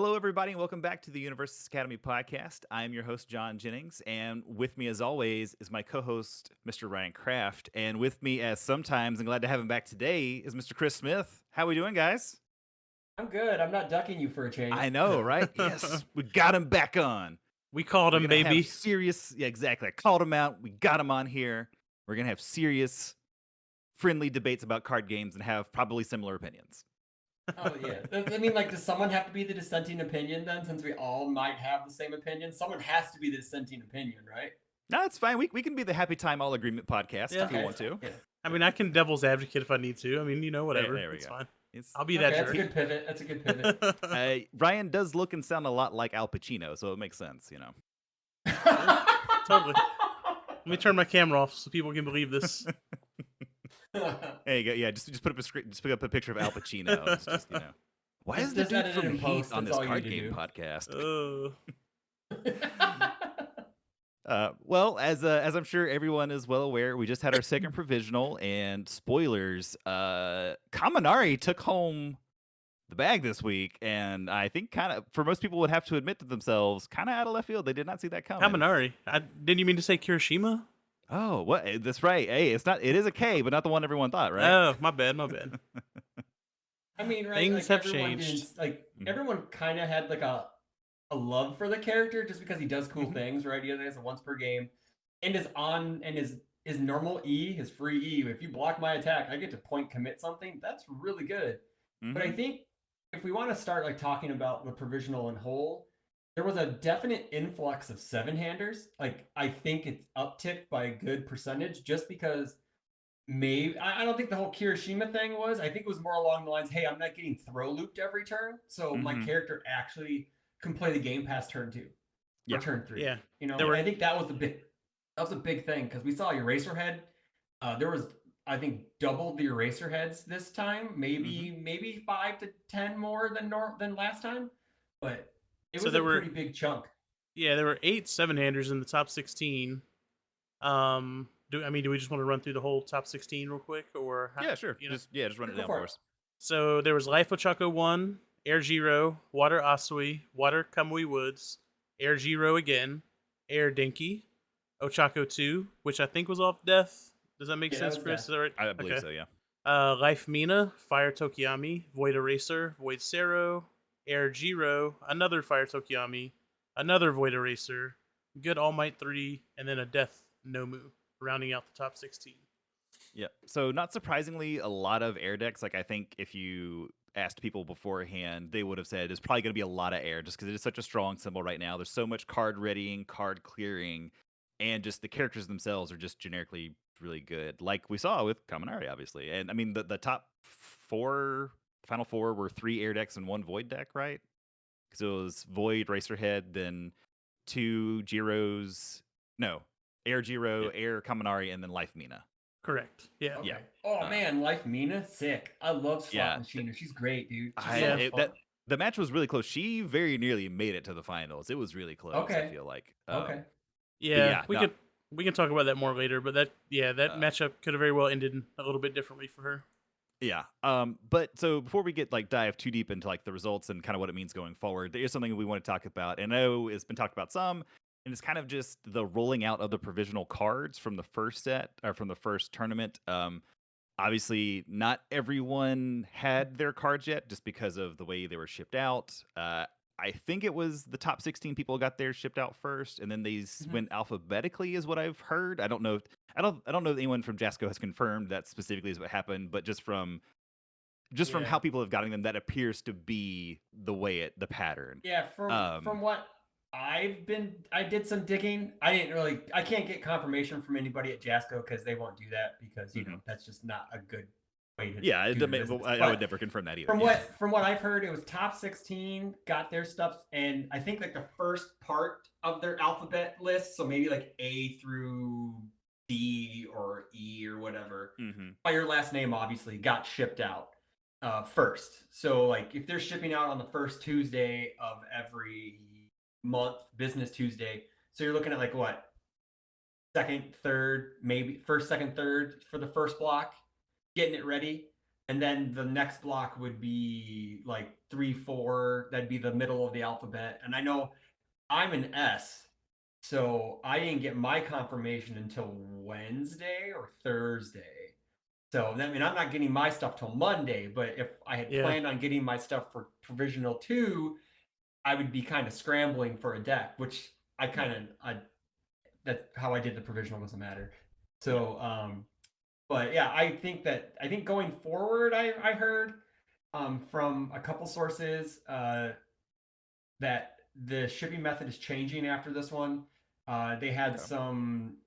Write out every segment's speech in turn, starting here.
Hello, everybody, and welcome back to the Universus Academy podcast. I am your host, John Jennings, and with me, as always, is my co-host, Mr. Ryan Kraft. And with me, as sometimes, and glad to have him back today, is Mr. Chris Smith. How we doing, guys? I'm good. I'm not ducking you for a I change. know, right? Yes, we got him back on. We called We're him, gonna have baby. serious, yeah, exactly. I called him out. We got him on here. We're gonna have serious, friendly debates about card games and have probably similar opinions. Oh yeah. I mean, like, does someone have to be the dissenting opinion then? Since we all might have the same opinion, someone has to be the dissenting opinion, right? No, it's fine. We can be the Happy Time All Agreement podcast Yeah. if we want to. Yeah. I mean, I can devil's advocate if I need to. I mean, whatever. There we It's go. fine. It's, I'll be Okay, that that's a jerk. good pivot. That's a good pivot. Ryan does look and sound a lot like Al Pacino, so it makes sense, you know. Totally. Let me turn my camera off so people can believe this. There you go. Yeah, just put up a screen, just pick up a picture of Al Pacino. It's just, you know, why is the Just dude edit it from in Heat post, on that's this all you card need to game do. podcast? Oh. Well, as I'm sure everyone is well aware, we just had our second provisional, and spoilers, Kaminari took home the bag this week, and I think kind of for most people would have to admit to themselves, kind of out of left field, they did not see that coming. Kaminari. Didn't you mean to say Kirishima? Oh, what? That's right. Hey, it's not. It is a K, but not the one everyone thought, right? Oh, my bad. I mean, right? Things like have everyone changed. everyone kind of had like a love for the character just because he does cool things, right? He only has a once per game, and his normal E, his free E. If you block my attack, I get to point commit something. That's really good. But I think if we want to start like talking about the provisional in whole, there was a definite influx of seven-handers. Like I think it's upticked by a good percentage just because maybe I don't think the whole Kirishima thing was. I think it was more along the lines, hey, I'm not getting throw looped every turn, so my character actually can play the game past turn 2 or turn 3. Yeah. And I think that was a big thing because we saw Eraserhead. There was, I think, double the Eraserheads this time, maybe 5 to 10 more than last time, but it was pretty big chunk. Yeah, there were 8 7-handers in the top 16. Do we just want to run through the whole top 16 real quick, or yeah, sure. Just run it down for us. So there was Life Ochako 1, Air Jiro, Water Asui, Water Kamui Woods, Air Jiro again, Air Denki, Ochako 2, which I think was off Death. Does that make sense, Chris? Is that right? I believe so, yeah. Life Mina, Fire Tokiyami, Void Eraser, Void Sero, Air Jiro, another Fire Tokiyami, another Void Eraser, Good All Might 3, and then a Death Nomu, rounding out the top 16. Yeah. So not surprisingly, a lot of air decks. Like I think if you asked people beforehand, they would have said there's probably going to be a lot of air just because it is such a strong symbol right now. There's so much card readying, card clearing, and just the characters themselves are just generically really good. Like we saw with Kaminari, obviously. And I mean, the top final four were 3 air decks and 1 void deck, right? Because it was Void, Racerhead, then 2 Jiros. No, Air Jiro, Air Kaminari, and then Life Mina. Correct. Yeah. Okay. Yeah. Oh man, Life Mina, sick. I love Slot Machina. She's great, dude. The match was really close. She very nearly made it to the finals. It was really close. Okay. I feel like. Yeah. We can talk about that more later. But that matchup could have very well ended a little bit differently for her. Yeah. But so before we get dive too deep into the results and kind of what it means going forward, there is something we want to talk about. And I know it's been talked about some. And it's kind of just the rolling out of the provisional cards from the first set or from the first tournament. Obviously, not everyone had their cards yet just because of the way they were shipped out. I think it was the top 16 people got theirs shipped out first, and then they went alphabetically, is what I've heard. I don't know if anyone from Jasco has confirmed that specifically is what happened, but just from how people have gotten them, that appears to be the pattern. Yeah, from what I did some digging. I can't get confirmation from anybody at Jasco because they won't do that because that's just not a good way to. Yeah, I would never confirm that either. From what I've heard, it was top 16 got their stuff, and I think the first part of their alphabet list, so maybe A through D or E or whatever, by your last name obviously got shipped out first. So if they're shipping out on the first Tuesday of every month, business Tuesday, so you're looking at what, second, third, maybe first, second, third for the first block, getting it ready. and then the next block would be like 3, 4. That'd be the middle of the alphabet. And I know I'm an S, so I didn't get my confirmation until Wednesday or Thursday. So I mean, I'm not getting my stuff till Monday. But if I had Yeah. planned on getting my stuff for Provisional 2, I would be kind of scrambling for a deck, which that's how I did the Provisional, doesn't matter. So but yeah, I think going forward, I heard from a couple sources that the shipping method is changing after this one. They had Okay. some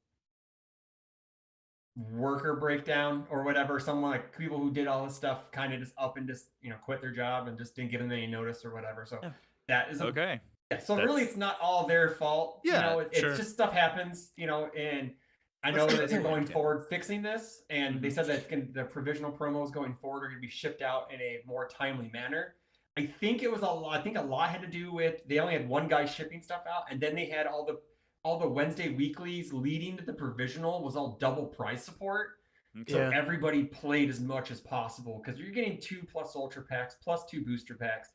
worker breakdown or whatever. Someone like people who did all this stuff kind of just up and just quit their job and just didn't give them any notice or whatever. So Yeah. that is Okay. yeah, so really That's it's not all their fault. Yeah, It's sure. just stuff happens. And I Let's know get that this they're right, going Tim. forward fixing this, and they Mhm. said that the provisional promos going forward are going to be shipped out in a more timely manner. I think it was a lot. I think a lot had to do with they only had one guy shipping stuff out, and then they had all the Wednesday weeklies leading to the provisional was all double price support. Okay. So Yeah. everybody played as much as possible because you're getting 2 plus ultra packs plus 2 booster packs.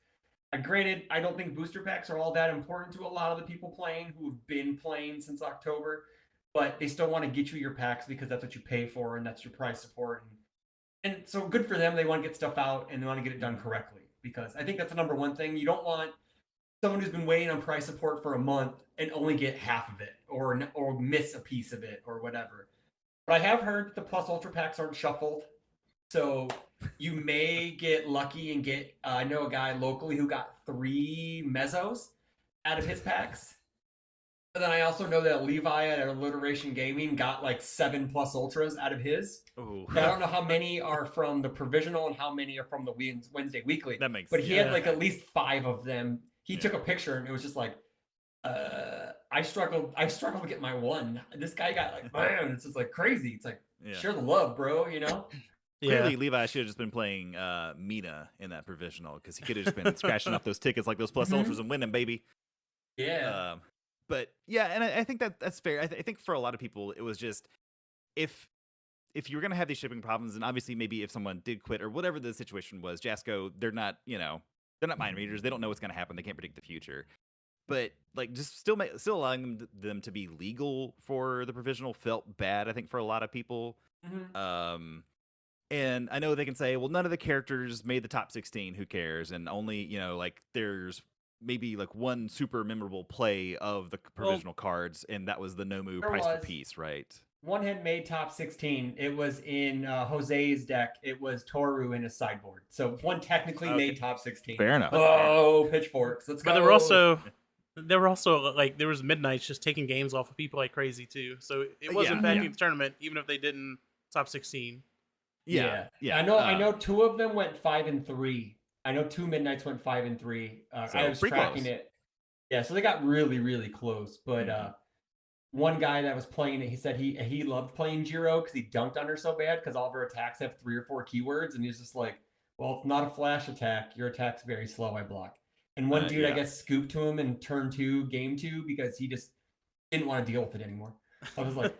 Granted, I don't think booster packs are all that important to a lot of the people playing who have been playing since October, but they still want to get you your packs because that's what you pay for and that's your price support. And so good for them. They want to get stuff out and they want to get it done correctly because I think that's the number one thing. You don't want someone who's been waiting on price support for a month and only get half of it or miss a piece of it or whatever. But I have heard that the plus ultra packs aren't shuffled, so you may get lucky and get. I know a guy locally who got 3 mezzos out of his packs. And then I also know that Levi at Alliteration Gaming got like 7 plus ultras out of his. Ooh. Now, I don't know how many are from the provisional and how many are from the Wednesday weekly. That makes But he yeah. had like at least 5 of them. He Yeah. took a picture and it was just like, I struggled to get my one. This guy got like, man, it's just like crazy. It's like, Yeah. share the love, bro. Yeah. Clearly, Levi should have just been playing Mina in that provisional because he could have just been scratching off those tickets like those plus Mhm. ultras and winning, baby. Yeah. But yeah, and I think that's fair. I think for a lot of people, it was just if you were gonna have these shipping problems, and obviously maybe if someone did quit or whatever the situation was, Jasco, they're not they're not mind readers. They don't know what's gonna happen. They can't predict the future. But like just still allowing them to be legal for the provisional felt bad. I think for a lot of people. Mhm. And I know they can say, well, none of the characters made the top 16. Who cares? And only, like there's maybe like one super memorable play of the provisional cards, and that was the Nomu There Price for was. Peace, right? One had made top 16. It was in Jose's deck. It was Toru in his sideboard. So one technically Okay. made top 16. Fair enough. Oh, pitchforks. Let's go. But there were also like there was Midnights just taking games off of people like crazy too. So it was Yeah, impacting yeah. the tournament even if they didn't top 16. Yeah. I know 2 of them went 5 and 3. I know 2 Midnights went 5 and 3. So, I was pretty tracking close. it. Yeah, so they got really, really close. But one guy that was playing it, he said he loved playing Jiro because he dunked on her so bad because all of her attacks have 3 or 4 keywords, and he's just like, well, it's not a flash attack. Your attack's very slow. I block. And one dude, I yeah. guess, scooped to him in turn 2, game 2, because he just didn't want to deal with it anymore. I was like,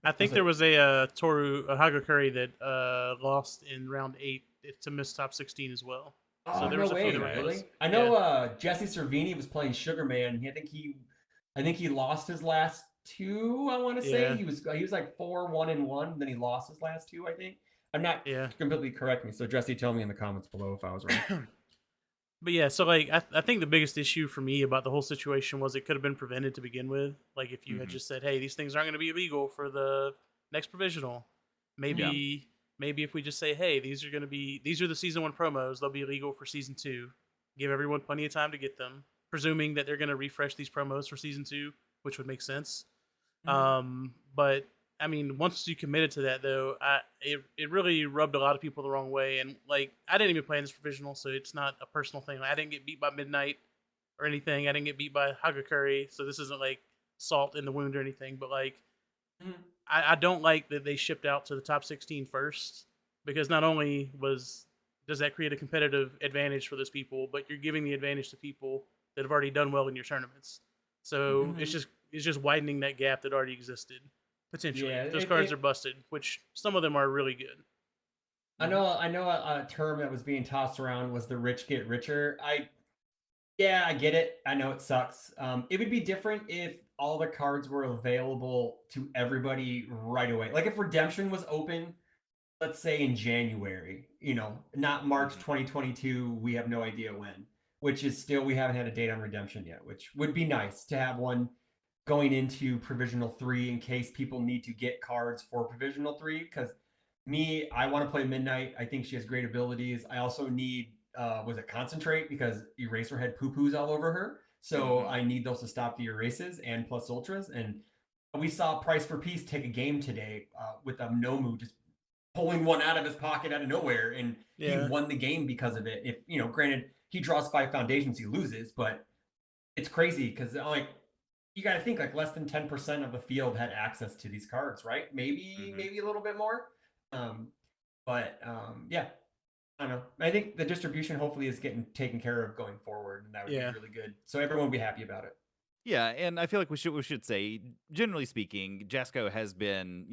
I think there was a Toru Hagakure that lost in round 8 to miss top 16 as well. oh, So there no was a few way, that were really? close. I know Jesse Cervini was playing Sugarman. I think he lost his last 2. I want to say Yeah. he was like 4-1-1. Then he lost his last 2. I think. I'm not Yeah. completely correct me. So Jesse, tell me in the comments below if I was wrong. But yeah, so like I think the biggest issue for me about the whole situation was it could have been prevented to begin with. Like if you had Mhm. just said, "Hey, these things aren't going to be illegal for the next provisional," maybe if we just say, "Hey, these are the season 1 promos. They'll be illegal for season 2." Give everyone plenty of time to get them, presuming that they're going to refresh these promos for season 2, which would make sense. But I mean, once you committed to that, though, it really rubbed a lot of people the wrong way. And like, I didn't even play in this provisional, so it's not a personal thing. Like, I didn't get beat by Midnight or anything. I didn't get beat by Hagakure, so this isn't like salt in the wound or anything. But like, I don't like that they shipped out to the top 16 first, because not only does that create a competitive advantage for those people, but you're giving the advantage to people that have already done well in your tournaments. So it's just widening that gap that already existed potentially. Yeah, Those cards are busted, which some of them are really good. I know a term that was being tossed around was the rich get richer. Yeah, I get it. I know it sucks. It would be different if all the cards were available to everybody right away. Like if redemption was open, let's say in January, not March Mhm. 2022, we have no idea when, which is still, we haven't had a date on redemption yet, which would be nice to have one going into Provisional 3 in case people need to get cards for Provisional 3. Because I want to play Midnight. I think she has great abilities. I also need, was it Concentrate? Because Eraser had poo poos all over her. So Mhm. I need those to stop the erases and plus ultras. And we saw Price for Peace take a game today with a Nomu just pulling one out of his pocket out of nowhere, and he Yeah. won the game because of it. If granted, he draws 5 foundations, he loses, but it's crazy because like you got to think like less than 10% of the field had access to these cards, right? Mhm. Maybe a little bit more. Um, but yeah, I don't know. I think the distribution hopefully is getting taken care of going forward, and that would be Yeah. really good. So everyone would be happy about it. Yeah, and I feel like we should say, generally speaking, Jasco has been,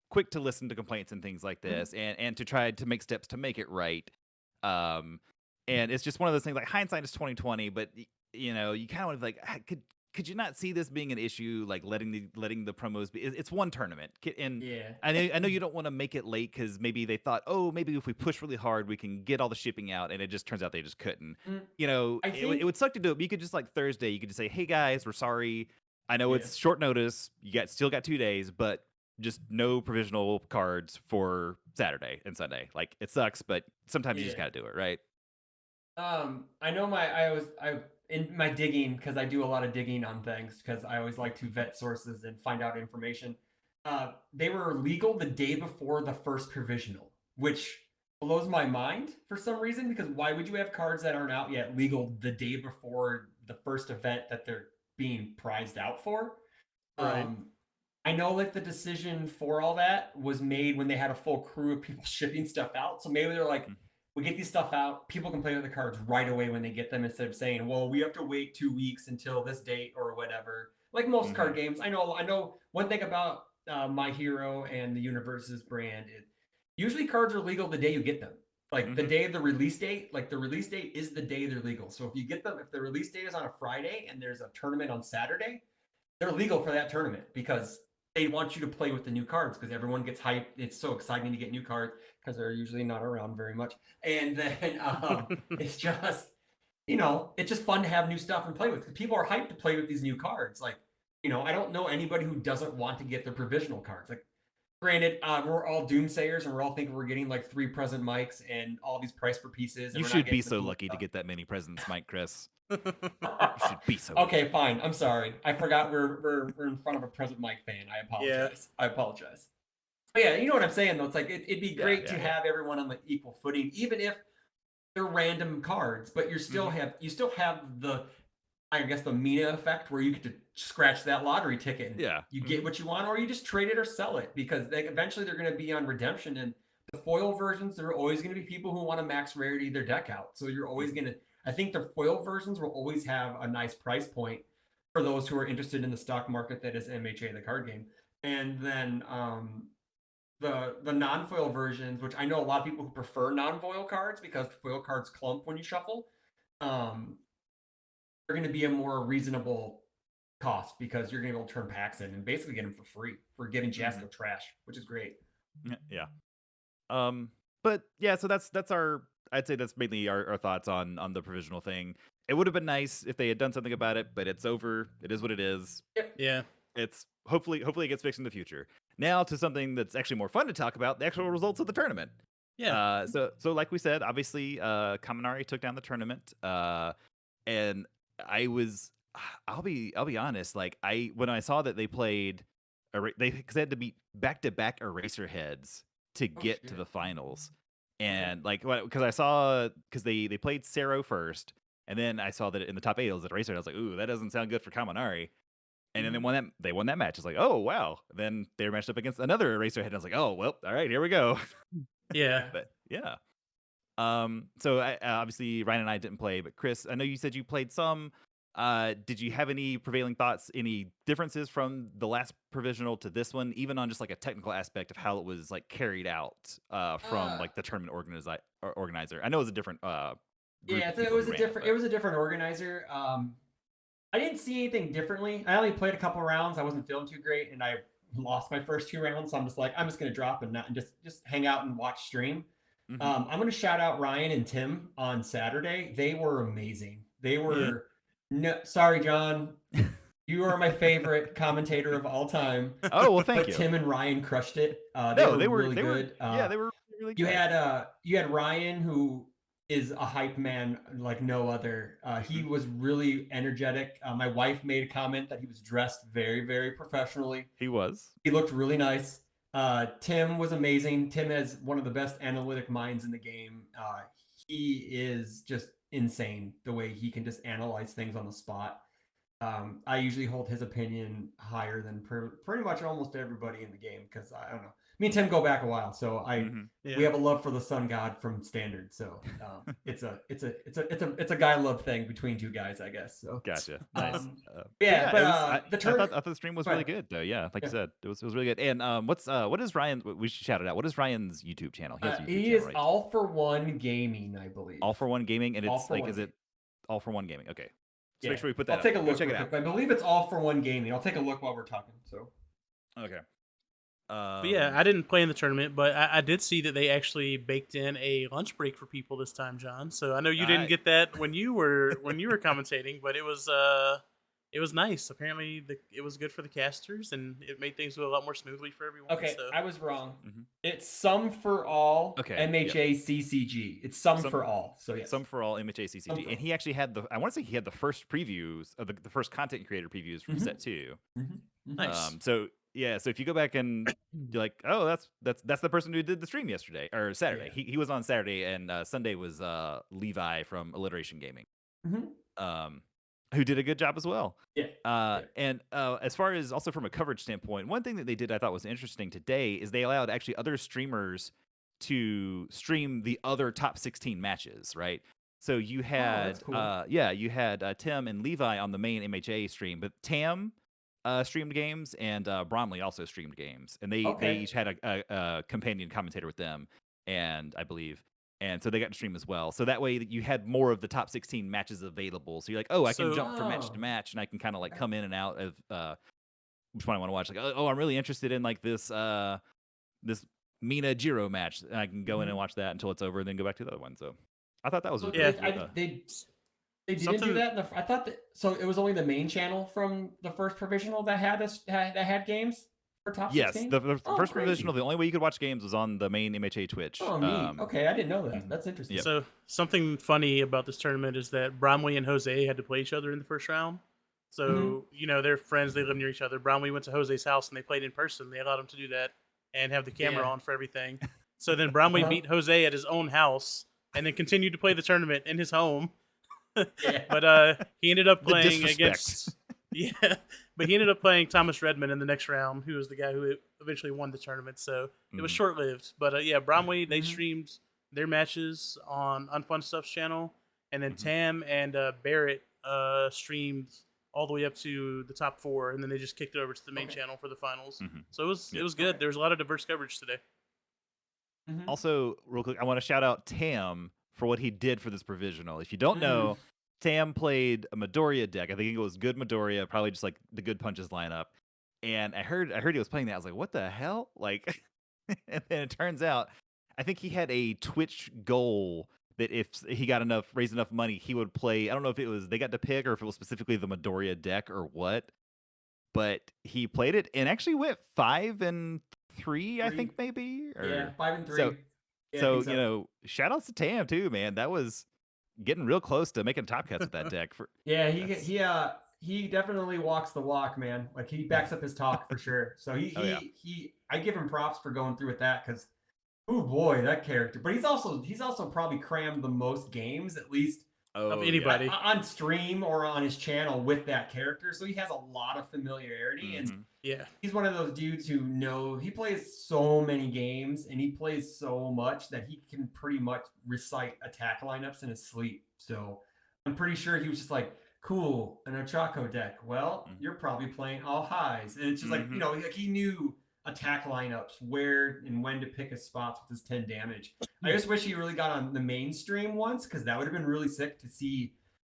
quick to listen to complaints and things like Mhm. this, and to try to make steps to make it right. Um, and it's just one of those things. Like hindsight is 2020, but you kind of want to like, could you not see this being an issue? Like letting the promos be. It's one tournament, and Yeah. I know you don't want to make it late because maybe they thought, oh, maybe if we push really hard, we can get all the shipping out, and it just turns out they just couldn't. Mm, I It would think, suck to do it, but you could just like Thursday, you could just say, "Hey guys, we're sorry. I know yeah. it's short notice. Still got 2 days, but just no provisional cards for Saturday and Sunday. Like it sucks, but sometimes you just Yeah. got to do it, right?" I know I in my digging because I do a lot of digging on things because I always like to vet sources and find out information. They were legal the day before the first provisional, which blows my mind for some reason. Because why would you have cards that aren't out yet legal the day before the first event that they're being prized out for? Right. Um, I know like the decision for all that was made when they had a full crew of people shipping stuff out. So maybe they're like, Mm, we get these stuff out, people can play with the cards right away when they get them instead of saying, well, we have to wait 2 weeks until this date or whatever. Like most card mhm, games, I know one thing about My Hero and the Universes brand, usually cards are legal the day you get them. Like the mhm, day of the release date, like the release date is the day they're legal. So if you get them, if the release date is on a Friday and there's a tournament on Saturday, they're legal for that tournament because they want you to play with the new cards because everyone gets hyped. It's so exciting to get new cards because they're usually not around very much. And then it's just, it's just fun to have new stuff and play with because people are hyped to play with these new cards. Like, I don't know anybody who doesn't want to get their provisional cards. Like, granted, we're all doomsayers and we're all thinking we're getting like 3 present mics and all these price for pieces and You we're not should be getting the so cool lucky to stuff. get that many presents, Mike Chris. You should be so Okay, lucky. fine. I'm sorry. I forgot we're in front of a present Mike fan. I Yeah. apologize. I apologize. But yeah, you know what I'm saying though. It's like it'd be Yeah, great to yeah, yeah. have everyone on the equal footing, even if they're random cards. But Mhm. you still have the, I guess, the Mina effect where you get to scratch that lottery ticket and Yeah. you get Mhm. what you want, or you just trade it or sell it because eventually they're going to be on redemption. And the foil versions, there are always going to be people who want to max rarity their deck out. So you're always Mhm. going to, I think the foil versions will always have a nice price point for those who are interested in the stock market that is MHA, the card game. And then the non-foil versions, which I know a lot of people who prefer non-foil cards because foil cards clump when you shuffle, um, are going to be a more reasonable cost because you're going to be able to turn packs in and basically get them for free for giving Mhm. Jasco trash, which is great. Yeah. Um, but yeah, so that's our. I'd say that's mainly our thoughts on the provisional thing. It would have been nice if they had done something about it, but it's over. It is what it is. Yep. Yeah. It's hopefully it gets fixed in the future. Now to something that's actually more fun to talk about: the actual results of the tournament. Yeah. So like we said, obviously, Kaminari took down the tournament. And I was, I'll be honest, like when I saw that they played, because they had to beat back to back Eraser heads to Oh get to shit. the finals, Okay. and like because I saw because they played Cero first, and then I saw that in the top eight it was at Eraser, and I was like, ooh, that doesn't sound good for Kaminari. And then Mhm. they won that match. It's like, oh wow. Then they were matched up against another Eraser head. And I was like, oh well, all right, here we go. Yeah. Yeah. But yeah. So obviously Ryan and I didn't play, but Chris, I know you said you played some. Did you have any prevailing thoughts, any differences from the last provisional to this one, even on just like a technical aspect of how it was like carried out from Uh, like the tournament organizer? I know it was a different group yeah, of so it people was who a ran it, different it but was a different organizer. I didn't see anything differently. I only played a couple rounds. I wasn't feeling too great, and I lost my first 2 rounds. So I'm just like, I'm just gonna drop and not and just hang out and watch stream. Mhm. I'm gonna shout out Ryan and Tim on Saturday. They were amazing. They Yeah. were no, sorry, John. You are my favorite commentator of all time. Oh well, thank But you. Tim and Ryan crushed it. They No, were really they were good. yeah, they were really good. You had Ryan, who is a hype man like no other. He Mhm. was really energetic. My wife made a comment that he was dressed very, very professionally. He was. He looked really nice. Tim was amazing. Tim has one of the best analytic minds in the game. He is just insane the way he can just analyze things on the spot. I usually hold his opinion higher than pretty much almost everybody in the game because I don't know. Me and Tim go back a while, so Mhm. Yeah. we have a love for the Sun God from Standard. So it's a guy love thing between two guys, I guess. So Gotcha. Nice. But yeah, yeah, it was. the I turn. thought the stream was Go really ahead. good though. Yeah, like you Yeah. said, it was really good. And what is Ryan? We should shout it out. What is Ryan's YouTube channel? He has a YouTube He channel, is right? All for One Gaming, I believe. All for One Gaming, and All it's for like, One is it Gaming. All for One Gaming? Okay, so Yeah, make sure we put I'll that up take a there. Go look check real it out. quick. I believe it's All for One Gaming. I'll take a look while we're talking. So Okay. But yeah, I didn't play in the tournament, but I did see that they actually baked in a lunch break for people this time, John. So I know you didn't I get that when you were commentating, but it was nice. Apparently, it was good for the casters, and it made things go a lot more smoothly for everyone. okay, So I was wrong. Mhm. It's Some for All Okay. Yep. MHA CCG. It's Some Some for All. So yes, some for all MHA Some CCG, for and All. he actually had the. I want to say he had the first previews of the first content creator previews from Mm-hmm. set 2. Mm-hmm. nice. So yeah, so if you go back and you're like, oh, that's the person who did the stream yesterday or Saturday. Yeah. He was on Saturday, and Sunday was Levi from Alliteration Gaming, Mm-hmm. um, who did a good job as well. Yeah. Yeah. And as far as also from a coverage standpoint, one thing that they did I thought was interesting today is they allowed actually other streamers to stream the other top 16 matches, right? So you Oh, that's had cool. you had Tim and Levi on the main MHA stream, but Tam streamed games and Bromley also streamed games, and they Okay. each had a companion commentator with them, and I believe, and so they got to stream as well. So that way you had more of the top 16 matches available. So you're like, oh, I can So jump from match to Oh. match, and I can kind of like Okay. come in and out of which one I want to watch. Like, oh, I'm really interested in like this Mina Jiro match, and I can go in and watch that until it's over, and then go back to the other one. So I thought that was So a Yeah. they didn't do Something. that. I thought that so it was only the main channel from the first provisional that had games for top yes. 16. The Oh, first crazy. provisional, the only way you could watch games was on the main MHA Twitch. Oh, neat. Okay, I didn't know that. Mhm. That's interesting. Yep. So something funny about this tournament is that Bromley and Jose had to play each other in the first round. So they're friends. They live near each other. Bromley went to Jose's house and they played in person. They allowed him to do that and have the camera Yeah. on for everything. So then Bromley Uh-huh. beat Jose at his own house and then continued to play the tournament in his home. Yeah. But he ended up The playing disrespect. against but he ended up playing Thomas Redmond in the next round, who was the guy who eventually won the tournament. So it was Mhm. short lived. But yeah, Bromley they Mhm. streamed their matches on Unfun Stuff's channel, and then Mhm. Tam and Barrett streamed all the way up to the top 4, and then they just kicked it over to the main Okay. channel for the finals. Mhm. So it Yep. was good. Okay. There was a lot of diverse coverage today. Mhm. Also, real quick, I want to shout out Tam for what he did for this provisional. If you don't Mm. know, Tam played a Midoriya deck. I think it was good Midoriya, probably just like the good punches lineup. And I heard he was playing that. I was like, what the hell? Like, and then it turns out, I think he had a Twitch goal that if he got raised enough money, he would play. I don't know if it was they got to pick or if it was specifically the Midoriya deck or what. But he played it and actually went 5-3, I think maybe. Yeah, Or 5 and 3. so Yeah, I so think you know, shout outs to Tam too, man. That was getting real close to making top cuts with that deck. Yeah, That's- he definitely walks the walk, man. Like he backs up his talk for sure. So Oh, yeah. I give him props for going through with that because, oh boy, that character. But he's also probably crammed the most games, at least Oh, anybody. on stream or on his channel with that character. So he has a lot of familiarity, and Mhm. Yeah. he's one of those dudes who he plays so many games and he plays so much that he can pretty much recite attack lineups in his sleep. So I'm pretty sure he was just like, cool, an Ochako deck. Well, Mhm. you're probably playing all highs. And it's just like, Mhm. like he knew attack lineups, where and when to pick his spots with his 10 damage. I just wish he really got on the mainstream once, because that would have been really sick to see.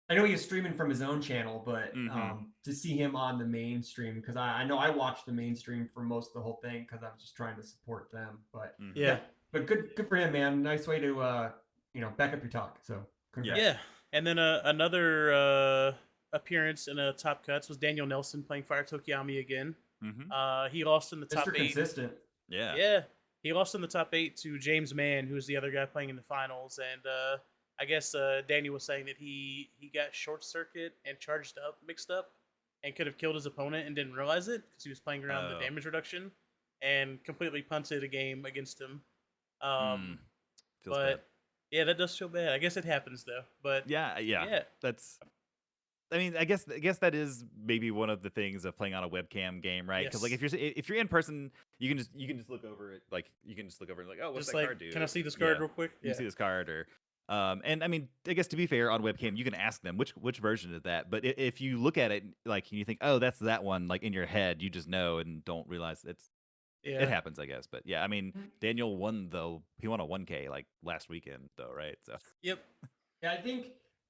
I know he was streaming from his own channel, but Mhm. to see him on the mainstream, because I know I watched the mainstream for most of the whole thing because I was just trying to support them. But Mhm. Yeah. yeah, but good for him, man. Nice way to back up your talk. So congrats. Yeah. And then another appearance in a top cuts was Daniel Nelson playing Fire Tokiyami again. Mhm. He lost in the top Mr. 8. Consistent. Yeah. Yeah, he lost in the top 8 to James Mann, who's the other guy playing in the finals. And I guess Danny was saying that he got short circuit and charged up, mixed up, and could have killed his opponent and didn't realize it because he was playing around the Oh. damage reduction and completely punted a game against him. Mm. Feels bad. But yeah, that does feel bad. I guess it happens though. But Yeah. yeah, That's. I mean, I guess that is maybe one of the things of playing on a webcam game, right? Because like yes. if you're in person, you can just look over it, like you can just look over and like, oh, what's Just that like, card do? can I see this Yeah, card real quick? you can Yeah. see this card, or and I mean, I guess to be fair, on webcam you can ask them which version is that, but if you look at it like and you think, oh, that's that one, like in your head, you just know and don't realize it Yeah. happens, I guess. But yeah, I mean, Daniel won though. He won a 1K like last weekend though, right? So Yep. Yeah,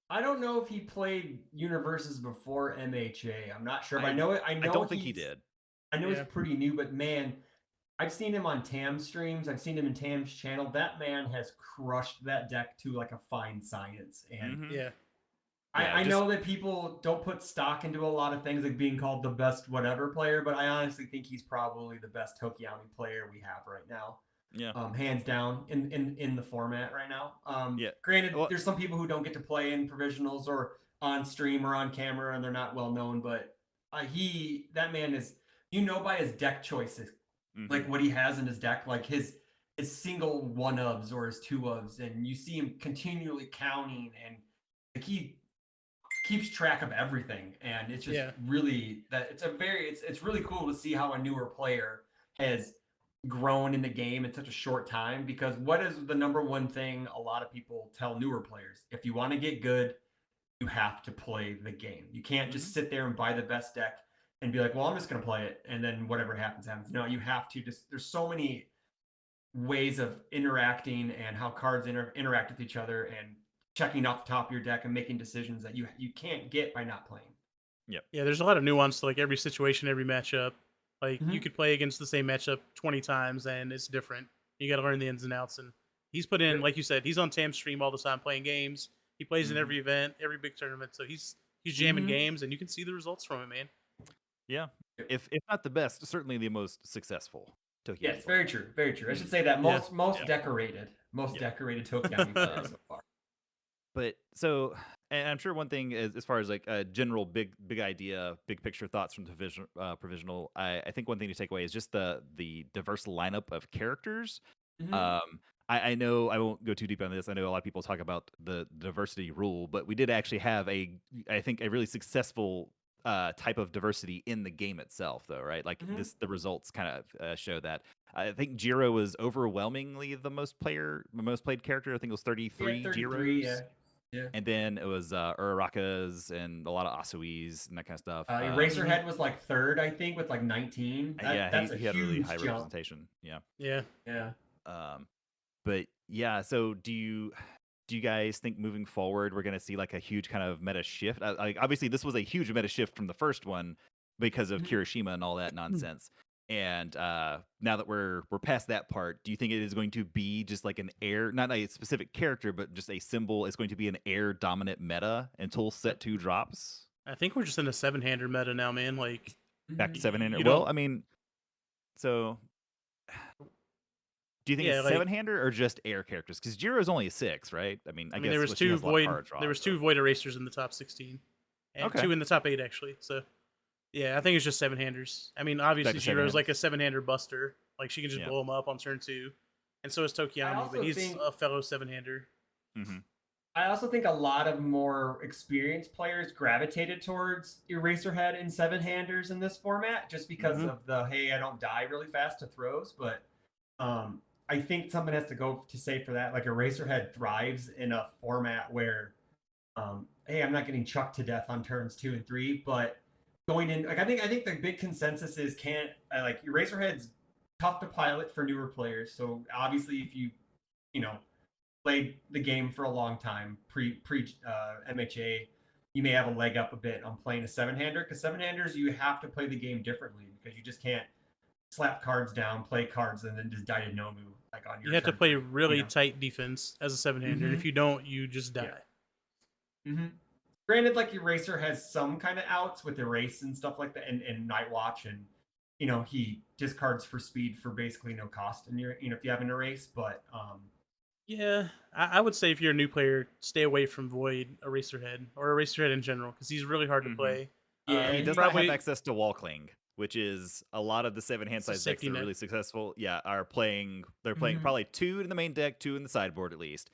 I don't know if he played Universes before MHA. I'm not sure, but I don't think he did. I know he's Yeah. pretty new, but man, I've seen him on Tam streams. I've seen him in Tam's channel. That man has crushed that deck to like a fine science. And Mhm. Yeah. Yeah, I just know that people don't put stock into a lot of things like being called the best whatever player, but I honestly think he's probably the best Tokiyami player we have right now. yeah, Hands down in the format right now. yeah. Granted, Well, there's some people who don't get to play in provisionals or on stream or on camera, and they're not well known. But that man is, by his deck choices, like mhm. what he has in his deck, like his single one ofs or his two ofs, and you see him continually counting, and like he keeps track of everything, and it's just Yeah. really that it's really cool to see how a newer player has grown in the game in such a short time, because what is the number one thing a lot of people tell newer players? If you want to get good, you have to play the game. You can't Mhm. just sit there and buy the best deck and be like, well, I'm just going to play it, and then whatever happens happens. No, you have to just, there's so many ways of interacting and how cards interact with each other, and checking off the top of your deck and making decisions that you can't get by not playing. Yep. Yeah, there's a lot of nuance to like every situation, every matchup. Like you Mhm. could play against the same matchup 20 times and it's different. You got to learn the ins and outs. And he's put in, Yep. like you said, he's on Tam's stream all the time playing games. He plays in Mhm. every event, every big tournament. So he's jamming Mhm. games, and you can see the results from it, man. Yeah. Yep. If not the best, certainly the most successful Tokyo Yes, player. very true, very true. I should Mm. say that Yeah. most Yeah. decorated, Yeah. decorated Tokiyami player so far. But so, and I'm sure one thing is, as far as like a general big idea, big picture thoughts from provisional, I think one thing to take away is just the diverse lineup of characters. Mhm. Um, I know I won't go too deep on this. I know a lot of people talk about the diversity rule, but we did actually have I think a really successful type of diversity in the game itself, though, right? Like Mhm. the results kind of show that. I think Jiro was overwhelmingly the most played character. I think it was Yeah, 33 33. Jiros, Yeah, yeah. and then it was Urarakas and a lot of Asuis and that kind of stuff. Mhm. Eraserhead was like third, I think, with like 19. Yeah, That's a he had a really high huge jump. representation. Yeah. Yeah. Yeah. Um, but yeah, so do you guys think moving forward we're going to see like a huge kind of meta shift? Like obviously this was a huge meta shift from the first one because of Mhm. Kirishima and all that nonsense. And now that we're past that part, do you think it is going to be just like an air, not a specific character, but just a symbol? Is going to be an air dominant meta until set 2 drops? I think we're just in a 7-hander meta now, man. Like Back to Mhm. 7-hander. you Well, don't. I mean, so do you think it's Yeah, like 7-hander or just air characters? Because Jiro is only a 6, right? I mean, I I mean, there guess was well, she two has a lot of void. card There draws. was two void erasers in the top 16, and Okay. two in the top 8 actually. So yeah, I think it's just 7-handers. I mean, Back obviously to Jiro's 7-handers. like a 7-hander buster. Like she can just Yeah. blow him up on turn 2, and so is I Tokiyami, but also he's think a fellow 7-hander. Hmm. I also think a lot of more experienced players gravitated towards Eraserhead and seven handers in this format, just because Mhm. of the hey, I don't die really fast to throws. But I think something has to go to say for that. Like Eraserhead thrives in a format where hey, I'm not getting chucked to death on turns 2 and 3, but going in, like I think the big consensus is can't like Eraserhead's tough to pilot for newer players. So obviously, if you know played the game for a long time pre MHA, you may have a leg up a bit on playing a seven hander because seven handers you have to play the game differently because you just can't slap cards down, play cards, and then just die to Nomu like on your You have to turn play 3. really tight defense as a seven-hander. And if you don't, you just die. Yeah. Granted, like Eraser has some kind of outs with Erase and stuff like that, and Night Watch, and he discards for speed for basically no cost, and if you have an Erase, but Yeah, I would say if you're a new player, stay away from Void, Eraserhead, or Eraserhead in general, because he's really hard to play. Yeah, He he does not have probably access to wall cling, which is a lot of the seven hand It's a size decks safety that are net. really successful. Yeah, are playing. They're playing probably 2 in the main deck, 2 in the sideboard at least.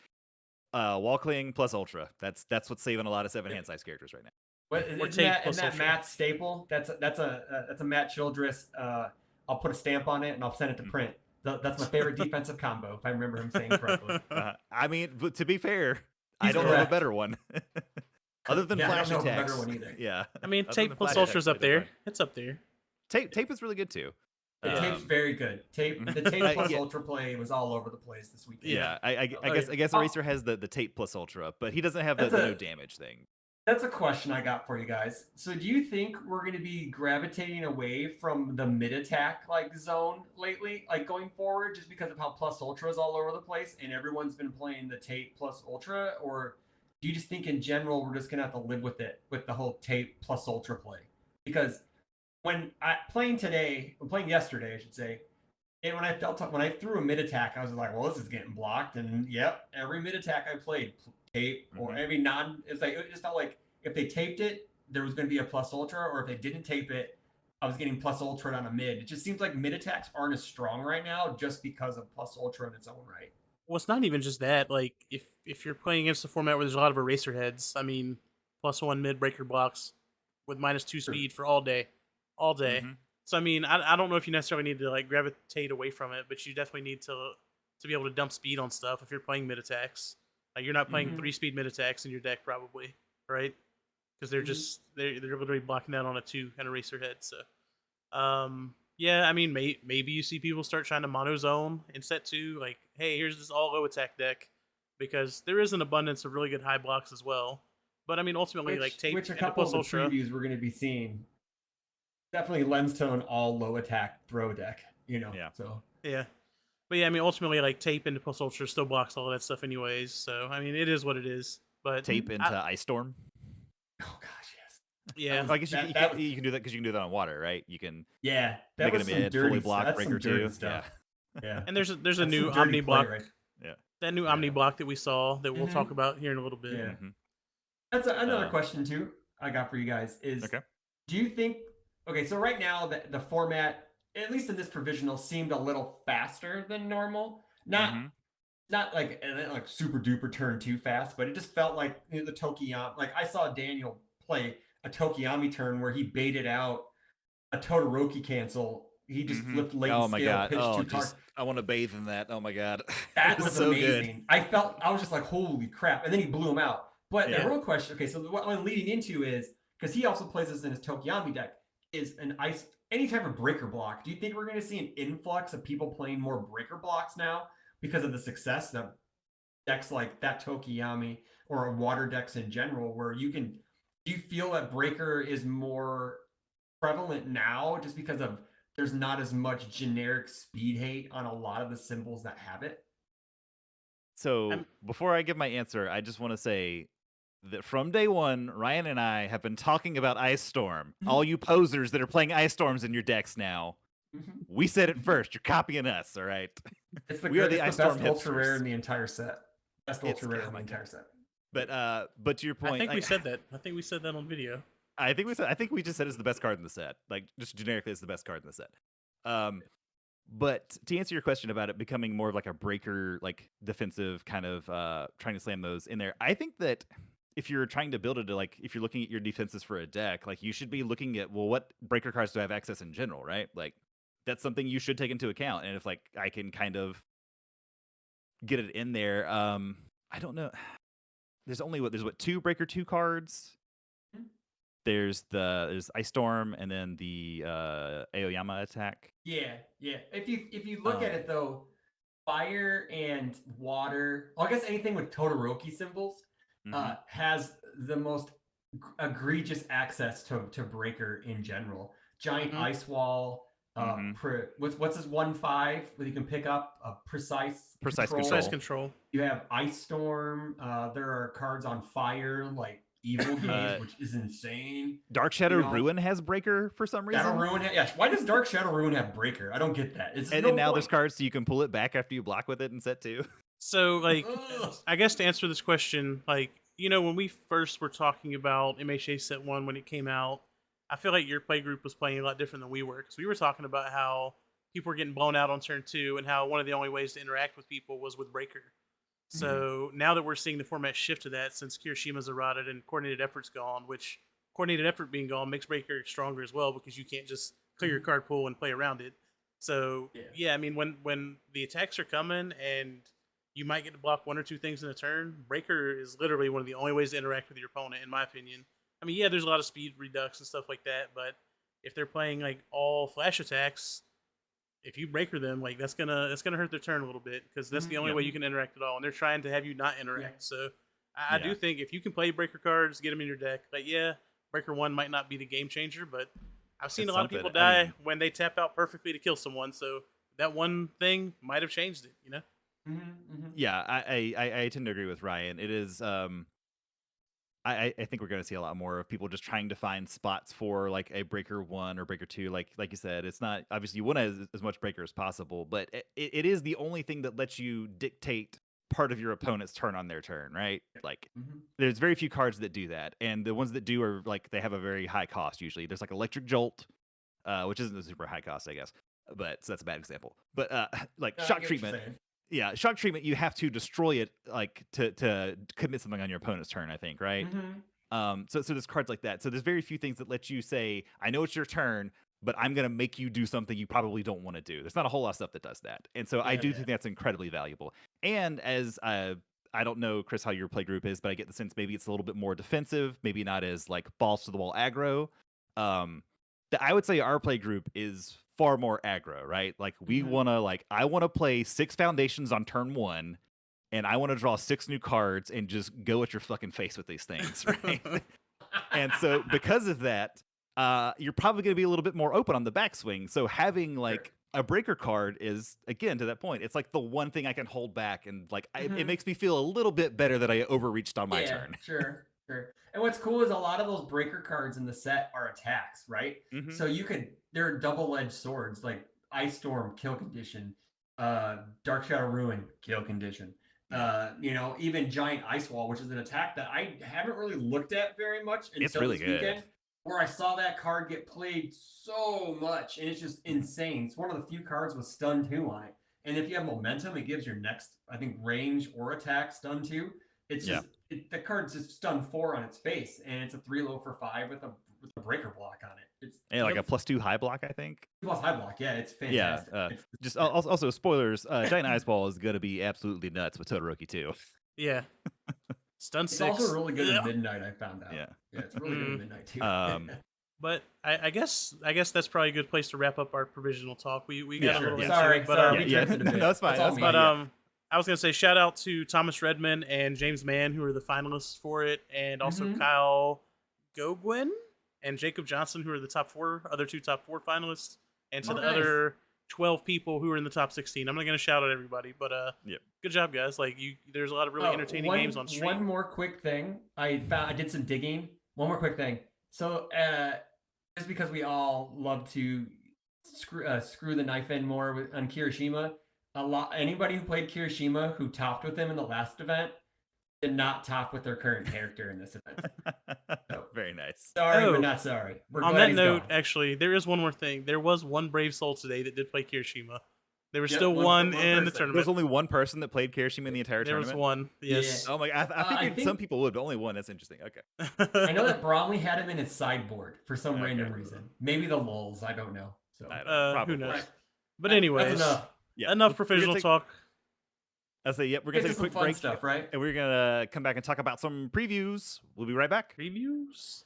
Wall cling plus ultra. That's what's saving a lot of seven hand size characters right now. What Or isn't tape that? plus Isn't that ultra. Matt's staple? That's a Matt Childress. I'll put a stamp on it and I'll send it to print. That's my favorite defensive combo, if I remember him saying correctly. I mean, but to be fair, I He's don't know of a correct. better one. Other than Yeah, I flash don't know of a attacks. better one either. Yeah. I mean, Other tape than plus flash ultra's attacks, up they do there. fine. It's up there. Tape is really good too. The tape's very good. The tape plus ultra play was all over the place this weekend. Yeah, I guess Eraser has the tape plus ultra, but he doesn't have the no damage thing. That's a question I got for you guys. So do you think we're going to be gravitating away from the mid attack like zone lately, like going forward, just because of how plus ultra is all over the place and everyone's been playing the tape plus ultra? Or do you just think in general we're just going to have to live with it, with the whole tape plus ultra play? Because when playing yesterday, I should say, and when I threw a mid attack, I was like, well, this is getting blocked. And yep, every mid attack I played, tape or every it just felt like if they taped it, there was going to be a plus ultra, or if they didn't tape it, I was getting plus ultra on a mid. It just seems like mid attacks aren't as strong right now just because of plus ultra in its own right. Well, it's not even just that. Like, if you're playing against a format where there's a lot of eraser heads, I mean, +1 mid breaker blocks with -2 speed for all day. So I mean, I don't know if you necessarily need to like gravitate away from it, but you definitely need to be able to dump speed on stuff if you're playing mid attacks. Like you're not playing 3-speed mid attacks in your deck probably, right? Because they're just they're literally blocking out on a 2 kind of racer head. So, yeah, I mean, maybe you see people start trying to mono zone in set 2. Like, hey, here's this all low attack deck, because there is an abundance of really good high blocks as well. But I mean, ultimately, like tape which a and couple plus of the ultra previews we're going to be seeing definitely lends to an all low attack throw deck. Yeah. So yeah. But yeah, I mean, ultimately, like tape into plus ultra still blocks all of that stuff, anyways. So I mean, it is what it is. But Tape into Ice Storm. Oh gosh, yes. Yeah, I guess you can do that because you can do that on water, right? You can that make it was a some mid, dirty fully block that's breaker some dirty 2. stuff. Yeah. and there's a That's new some dirty Omni play, block. right? Yeah. That new Omni block that we saw that we'll talk Mhm. about here in a little bit. Yeah. That's another question too I got for you guys is, do you think, okay, so right now the format, at least in this provisional, seemed a little faster than normal. Not like super duper turn too fast, but it just felt like the Tokiyami. Like I saw Daniel play a Tokiyami turn where he baited out a Todoroki cancel. He just flipped late Oh my scale, god! pitched Oh, 2 cards. I want to bathe in that. Oh my god, That It's was so amazing. good. I was just like, holy crap. And then he blew him out. But the Yeah. real question, okay, so what I'm leading into is, because he also plays this in his Tokiyami deck, is any type of breaker block. Do you think we're going to see an influx of people playing more breaker blocks now because of the success that decks like that Tokiyami or water decks in general, where do you feel that breaker is more prevalent now just because of there's not as much generic speed hate on a lot of the symbols that have it? So before I give my answer, I just want to say that from day one, Ryan and I have been talking about Ice Storm. All you posers that are playing Ice Storms in your decks now, we said it first. You're copying us, all right? We are the Ice Storm best ultra rare hipsters. in the entire set. Best ultra rare in the entire set. But to your point, I think we said that. I think we said that on video. I think we just said it's the best card in the set. Like just generically, it's the best card in the set. But to answer your question about it becoming more of like a breaker, like defensive kind of trying to slam those in there, I think that if you're trying to build it, if you're looking at your defenses for a deck, like you should be looking at, well, what breaker cards do I have access in general, right? Like that's something you should take into account. And if like I can kind of get it in there, I don't know. there's only there's two Breaker 2 cards. Mhm. There's Ice Storm and then the Aoyama attack. Yeah. If you look at Um, it though, fire and water, well, I guess anything with Todoroki symbols, mhm. has the most egregious access to breaker in general. Giant Mhm. ice wall. Mhm. What's his 1/5 where you can pick up a precise Precise control. Precise control. You have Ice Storm. There are cards on fire like Evil Gaze, which is insane. Dark Shadow Ruin has Breaker for some reason. Shadow Ruin, why does Dark Shadow Ruin have Breaker? I don't get that. It's and no now point. there's cards so you can pull it back after you block with it in set 2. So, like, Ugh. I guess to answer this question, like, when we first were talking about MHA Set 1 when it came out, I feel like your play group was playing a lot different than we were. Because we were talking about how people were getting blown out on turn 2 and how one of the only ways to interact with people was with Breaker. So now that we're seeing the format shift to that, since Kirishima's eroded and coordinated effort's gone, which coordinated effort being gone makes Breaker stronger as well because you can't just clear your card pool and play around it. So yeah, I mean when the attacks are coming and you might get to block one or two things in a turn, Breaker is literally one of the only ways to interact with your opponent, in my opinion. I mean, yeah, there's a lot of speed redux and stuff like that, but if they're playing like all flash attacks, if you breaker them, like that's gonna hurt their turn a little bit because that's the only way you can interact at all, and they're trying to have you not interact. So I do think if you can play breaker cards, get them in your deck. Like breaker 1 might not be the game changer, but I've seen a lot of people die when they tap out perfectly to kill someone. So that one thing might have changed it, Yeah, I tend to agree with Ryan. It is I think we're going to see a lot more of people just trying to find spots for like a breaker 1 or breaker 2. Like you said, it's not obviously you want as much breaker as possible, but it is the only thing that lets you dictate part of your opponent's turn on their turn, right? Like there's very few cards that do that, and the ones that do are like they have a very high cost usually. There's like Electric Jolt, which isn't a super high cost, I guess, but so that's a bad example. But like Shock Treatment. Yeah, Shock Treatment, you have to destroy it like to commit something on your opponent's turn, I think, right? So there's cards like that. So there's very few things that let you say, I know it's your turn, but I'm gonna make you do something you probably don't want to do. There's not a whole lot of stuff that does that. And so I do think that's incredibly valuable. And as I don't know, Chris, how your play group is, but I get the sense maybe it's a little bit more defensive, maybe not as like balls to the wall aggro. I would say our play group is far more aggro, right? Like we wanna I wanna play 6 foundations on turn 1, and I wanna draw 6 new cards and just go at your fucking face with these things, right? And so because of that, you're probably gonna be a little bit more open on the backswing. So having like a breaker card is, again, to that point, it's like the one thing I can hold back, and like it makes me feel a little bit better that I overreached on my turn. Sure. And what's cool is a lot of those breaker cards in the set are attacks, right? So they're double-edged swords, like Ice Storm, kill condition, Dark Shadow Ruin, kill condition. Even Giant Ice Wall, which is an attack that I haven't really looked at very much until It's really this good. weekend, where I saw that card get played so much, and it's just insane. It's one of the few cards with stun 2 on it. And if you have momentum, it gives your next, I think, range or attack stun 2. It's just the card's just stun 4 on its face, and it's a 3 low for 5 with a breaker block on it. It's like a +2 high block, I think. Plus high block, yeah, it's fantastic. Yeah, just also spoilers. Giant Ice Ball is gonna be absolutely nuts with Todoroki too. Yeah, stun 6. It's also really good at midnight. I found out. Yeah, it's really good at midnight too. But I guess that's probably a good place to wrap up our provisional talk. We got a little into sorry, it, but no, that's fine. But I was gonna say shout out to Thomas Redman and James Mann, who are the finalists for it, and also Kyle Gogwin and Jacob Johnson, who are the other two top 4 finalists, and to the other 12 people who are in the top 16. I'm not gonna shout out everybody, but good job, guys. Like there's a lot of really entertaining games on stream. One more quick thing, I did some digging. One more quick thing. So just because we all love to screw the knife in more on Kirishima, anybody who played Kirishima who topped with him in the last event did not top with their current character in this event. So, very nice. Sorry, but not sorry. On that note, actually, there is one more thing. There was one brave soul today that did play Kirishima. There was still one in the tournament. There's only one person that played Kirishima in the entire tournament? There was one, yes. Yeah. Oh my god, I figured some people would, but only one. That's interesting. Okay. I know that Bromley had him in his sideboard for some random reason. Maybe the lulz, I don't know. So who knows? But anyways, that's enough. Enough professional talk. I say, yep, we're Get gonna to take a some quick fun break, stuff, right? and we're gonna come back and talk about some previews. We'll be right back. Previews.